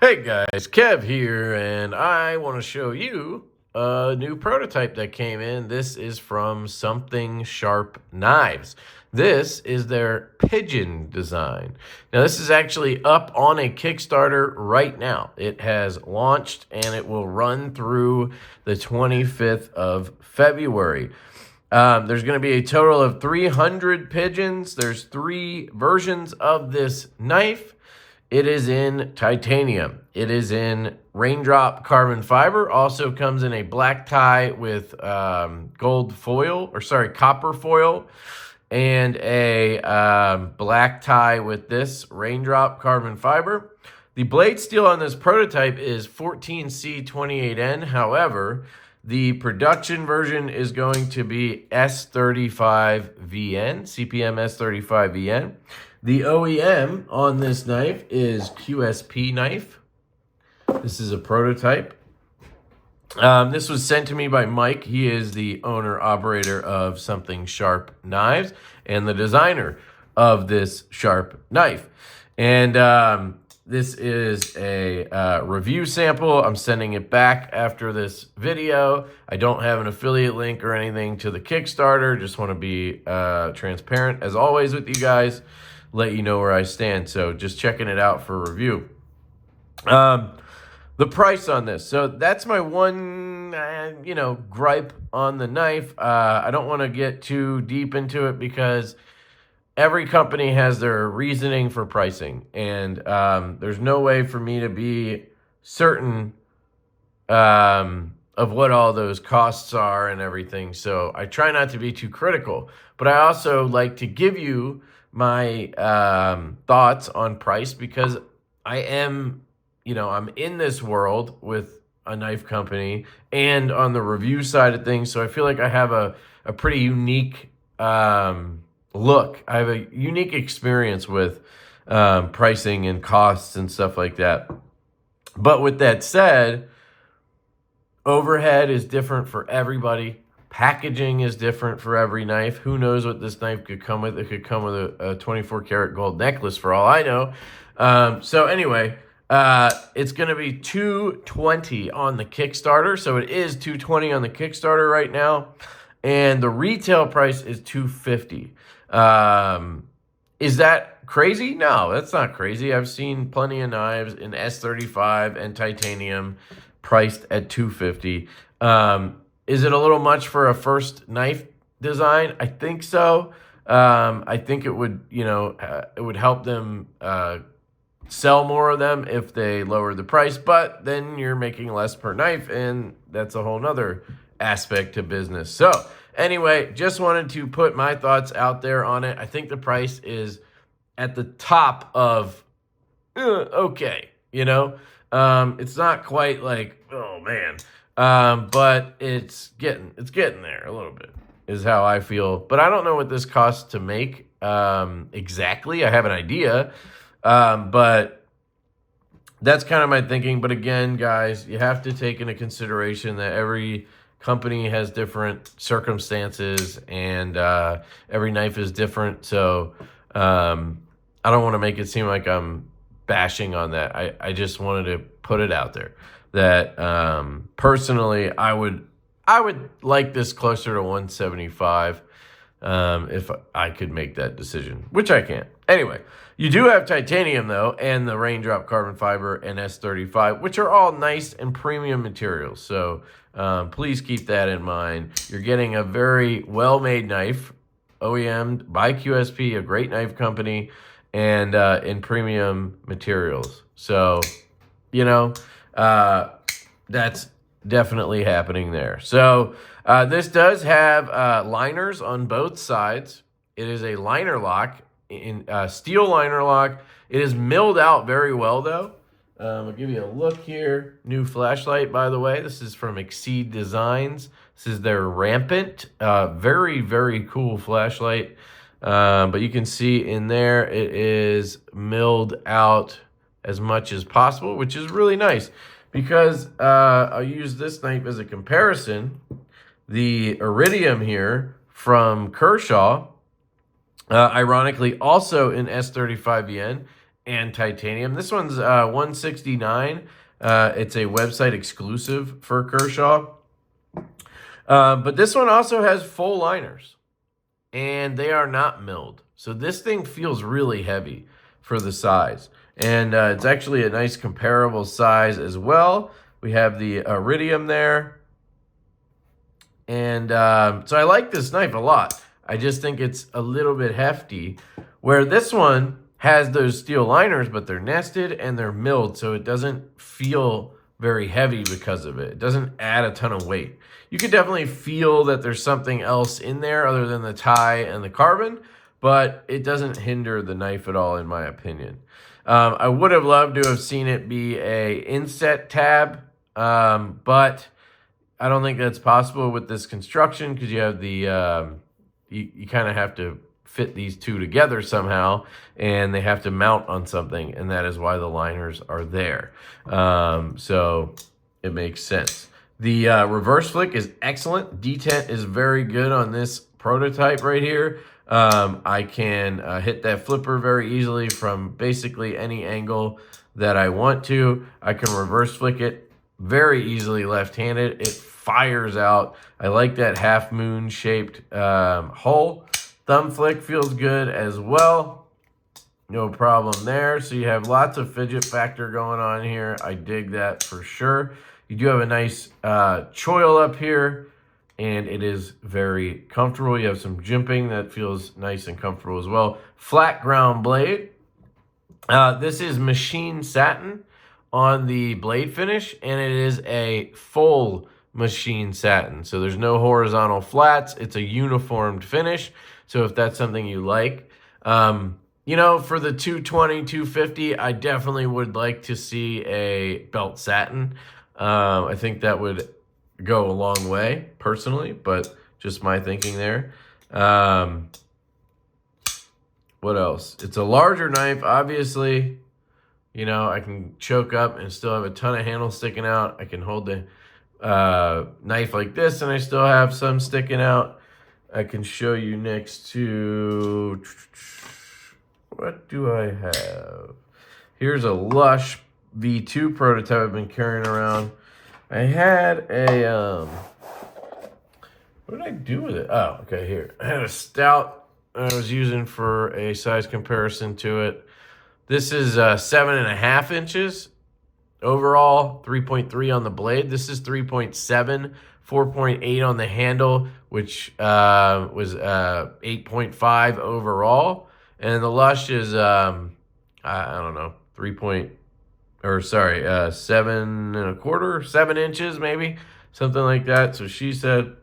Hey guys, Kev here, and I want to show you a new prototype that came in. This is from Something Sharp Knives. This is their Pigeon design. Now, this is actually up on a Kickstarter right now. It has launched and it will run through the 25th of February. There's going to be a total of 300 pigeons. There's 3 versions of this knife. It is in titanium. It is in raindrop carbon fiber. Also comes in a black tie with copper foil, and a black tie with this raindrop carbon fiber. The blade steel on this prototype is 14C28N. However, the production version is going to be S35VN, CPM S35VN. The OEM on this knife is QSP Knife. This is a prototype. This was sent to me by Mike. He is the owner-operator of Something Sharp Knives and the designer of this sharp knife. And this is a review sample. I'm sending it back after this video. I don't have an affiliate link or anything to the Kickstarter. Just want to be transparent, as always, with you guys. Let you know where I stand. So just checking it out for review. The price on this. So that's my one, gripe on the knife. I don't want to get too deep into it because every company has their reasoning for pricing. And there's no way for me to be certain of what all those costs are and everything. So I try not to be too critical. But I also like to give you my thoughts on price because I am, I'm in this world with a knife company and on the review side of things. So I feel like I have a pretty unique look. I have a unique experience with pricing and costs and stuff like that. But with that said, overhead is different for everybody. Packaging is different for every knife. Who knows what this knife could come with? It could come with a 24 karat gold necklace for all I know. So anyway, it's going to be $220 on the Kickstarter. So it is $220 on the Kickstarter right now. And the retail price is $250. Is that crazy? No, that's not crazy. I've seen plenty of knives in S35 and titanium priced at $250. Is it a little much for a first knife design? I think so. I think it would, it would help them sell more of them if they lower the price, but then you're making less per knife, and that's a whole nother aspect to business. So anyway, just wanted to put my thoughts out there on it. I think the price is at the top of okay, it's not quite like, oh man. But it's getting there a little bit is how I feel. But I don't know what this costs to make exactly. I have an idea, but that's kind of my thinking. But again, guys, you have to take into consideration that every company has different circumstances and every knife is different. So I don't want to make it seem like I'm bashing on that. I just wanted to put it out there that personally I would like this closer to 175 if I could make that decision, which I can't. Anyway, you do have titanium though, and the raindrop carbon fiber and S35, which are all nice and premium materials. So please keep that in mind. You're getting a very well-made knife, OEM'd by QSP, a great knife company, and in premium materials. So, that's definitely happening there. So this does have liners on both sides. It is a liner lock, in steel liner lock. It is milled out very well, though. I'll give you a look here. New flashlight, by the way. This is from Exceed Designs. This is their Rampant. Very, very cool flashlight. But you can see in there it is milled out as much as possible, which is really nice. Because I'll use this knife as a comparison. The Iridium here from Kershaw, ironically also in S35VN, and titanium. This one's $169. It's a website exclusive for Kershaw. But this one also has full liners, and they are not milled. So this thing feels really heavy for the size. And it's actually a nice comparable size as well. We have the iridium there. And so I like this knife a lot. I just think it's a little bit hefty, where this one has those steel liners, but they're nested and they're milled, so it doesn't feel very heavy because of it. It doesn't add a ton of weight. You could definitely feel that there's something else in there other than the tie and the carbon, but it doesn't hinder the knife at all, in my opinion. I would have loved to have seen it be a inset tab, but I don't think that's possible with this construction, because you have the you kind of have to fit these two together somehow, and they have to mount on something, and that is why the liners are there. So it makes sense. The reverse flick is excellent. Detent is very good on this prototype right here. I can hit that flipper very easily from basically any angle that I want to. I can reverse flick it very easily left-handed. It fires out. I like that half moon shaped hull. Thumb flick feels good as well. No problem there. So you have lots of fidget factor going on here. I dig that for sure. You do have a nice choil up here, and it is very comfortable. You have some jimping that feels nice and comfortable as well. Flat ground blade. This is machine satin on the blade finish, and it is a full machine satin. So there's no horizontal flats. It's a uniformed finish. So if that's something you like, you know, for the 220, 250, I definitely would like to see a belt satin. I think that would go a long way, personally, but just my thinking there. What else? It's a larger knife, obviously. You know, I can choke up and still have a ton of handle sticking out. I can hold the knife like this, and I still have some sticking out. I can show you next to... What do I have? Here's a Lush V2 prototype I've been carrying around. I had a... what did I do with it? Oh, okay, here. I had a stout I was using for a size comparison to it. This is 7.5 inches overall, 3.3 on the blade. This is 3.7, 4.8 on the handle, which was 8.5 overall. And the Lush is, I don't know, 7 inches maybe, something like that. So she said,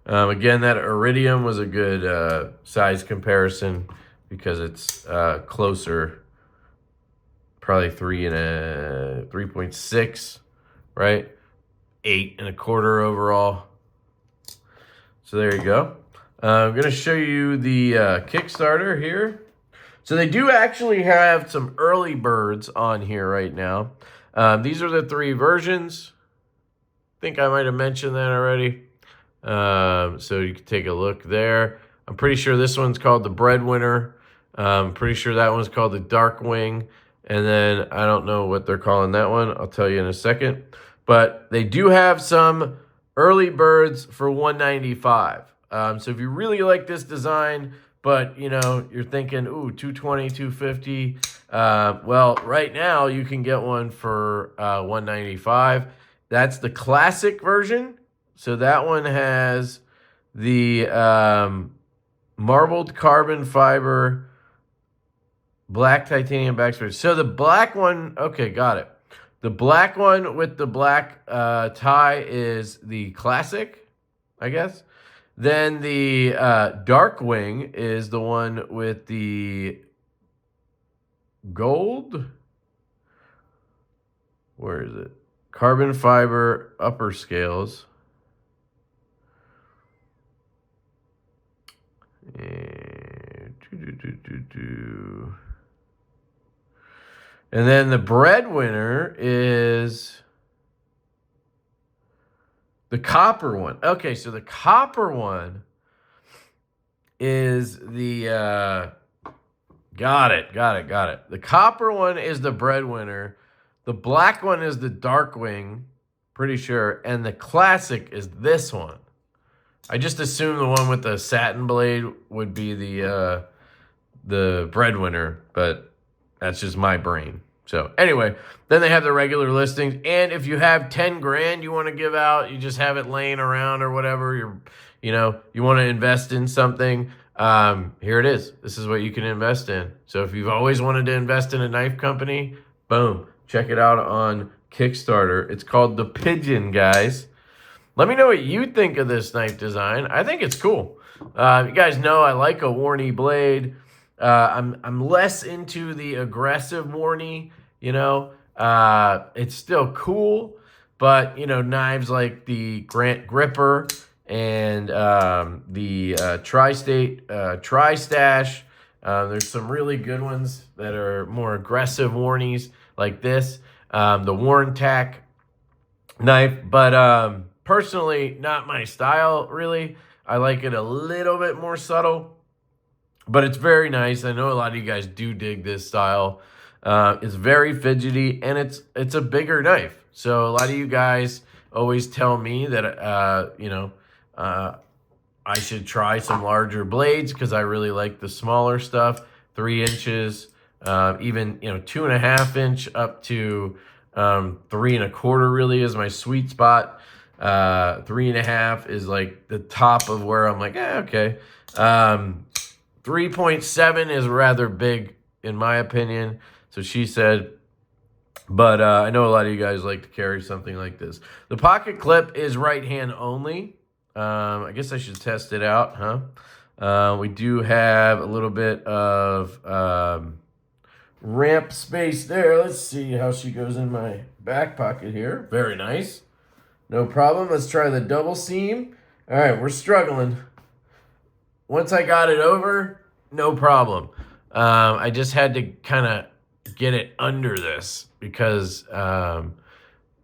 again, that iridium was a good size comparison because it's closer. Probably 3.6, right? 8.25 overall. So there you go. I'm going to show you the Kickstarter here. So they do actually have some early birds on here right now. These are the 3 versions. I think I might have mentioned that already. So you can take a look there. I'm pretty sure this one's called the Breadwinner. I'm pretty sure that one's called the Darkwing. And then I don't know what they're calling that one. I'll tell you in a second. But they do have some early birds for $195. So if you really like this design, but you know you're thinking, ooh, 220, 250. Well, right now you can get one for $195. That's the classic version. So that one has the marbled carbon fiber black titanium backspace. So the black one, okay, got it. The black one with the black tie is the classic, I guess. Then the Darkwing is the one with the gold. Where is it? Carbon fiber upper scales. And then the Breadwinner is the copper one. Okay, so the copper one is the Got it. The copper one is the breadwinner. The black one is the Darkwing, pretty sure. And the classic is this one. I just assumed the one with the satin blade would be the breadwinner, but that's just my brain. So anyway, then they have the regular listings. And if you have 10 grand you want to give out, you just have it laying around or whatever, you want to invest in something, here it is. This is what you can invest in. So if you've always wanted to invest in a knife company, boom, check it out on Kickstarter. It's called the Pigeon, guys. Let me know what you think of this knife design. I think it's cool. You guys know I like a Warney blade. I'm less into the aggressive Warney, it's still cool, but knives like the Grant Gripper and the Tri-Stash. There's some really good ones that are more aggressive Warnies like this, the Warn Tack knife, but personally not my style really. I like it a little bit more subtle, but it's very nice. I know a lot of you guys do dig this style. It's very fidgety, and it's a bigger knife. So a lot of you guys always tell me that I should try some larger blades because I really like the smaller stuff, 3 inches, even 2.5 inch up to 3.25 really is my sweet spot. 3.5 is like the top of where I'm like, okay. 3.7 is rather big in my opinion. So she said, but I know a lot of you guys like to carry something like this. The pocket clip is right hand only. I guess I should test it out, huh? We do have a little bit of ramp space there. Let's see how she goes in my back pocket here. Very nice. No problem. Let's try the double seam. All right, we're struggling. Once I got it over, no problem. I just had to kind of get it under this because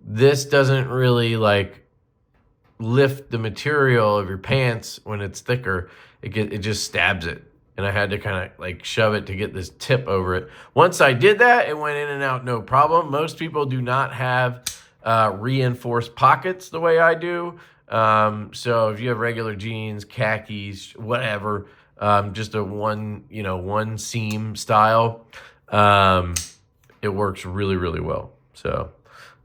this doesn't really lift the material of your pants when it's thicker. It just stabs it, and I had to kind of shove it to get this tip over it. Once I did that, it went in and out no problem. Most people do not have reinforced pockets the way I do. So if you have regular jeans, khakis, whatever, just a one seam style, it works really, really well. So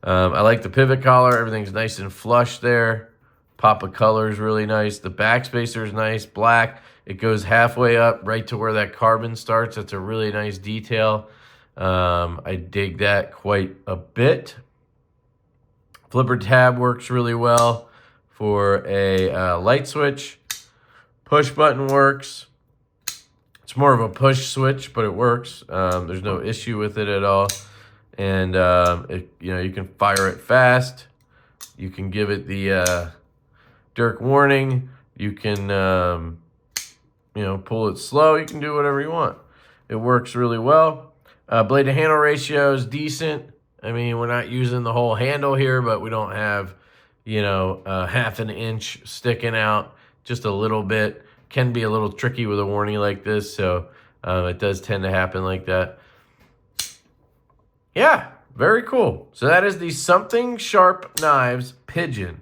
I like the pivot collar. Everything's nice and flush there. Pop of color is really nice. The back spacer is nice, black. It goes halfway up right to where that carbon starts. That's a really nice detail. I dig that quite a bit. Flipper tab works really well for a light switch. Push button works. It's more of a push switch, but it works. There's no issue with it at all. And you can fire it fast. You can give it the Dirk warning. You can pull it slow. You can do whatever you want. It works really well. Blade to handle ratio is decent. I mean, we're not using the whole handle here, but we don't have, half an inch sticking out, just a little bit. Can be a little tricky with a warning like this, so it does tend to happen like that. Yeah, very cool. So that is the Something Sharp Knives Pigeon.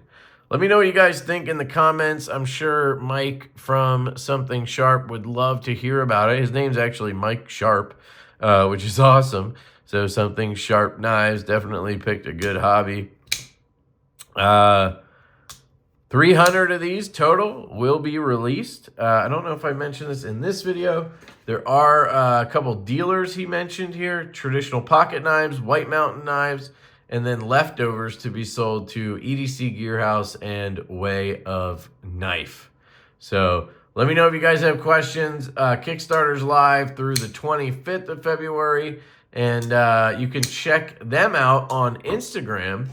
Let me know what you guys think in the comments. I'm sure Mike from Something Sharp would love to hear about it. His name's actually Mike Sharp, which is awesome. So Something Sharp Knives definitely picked a good hobby. 300 of these total will be released. I don't know if I mentioned this in this video. There are a couple dealers he mentioned here. Traditional pocket knives, White Mountain knives, and then leftovers to be sold to EDC Gear House and Way of Knife. So let me know if you guys have questions. Kickstarter's live through the 25th of February. And you can check them out on Instagram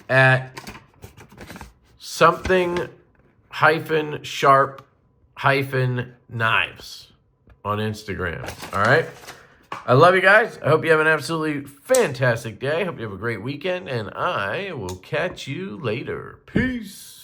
at something-sharp-knives on Instagram. All right. I love you guys. I hope you have an absolutely fantastic day. Hope you have a great weekend, and I will catch you later. Peace.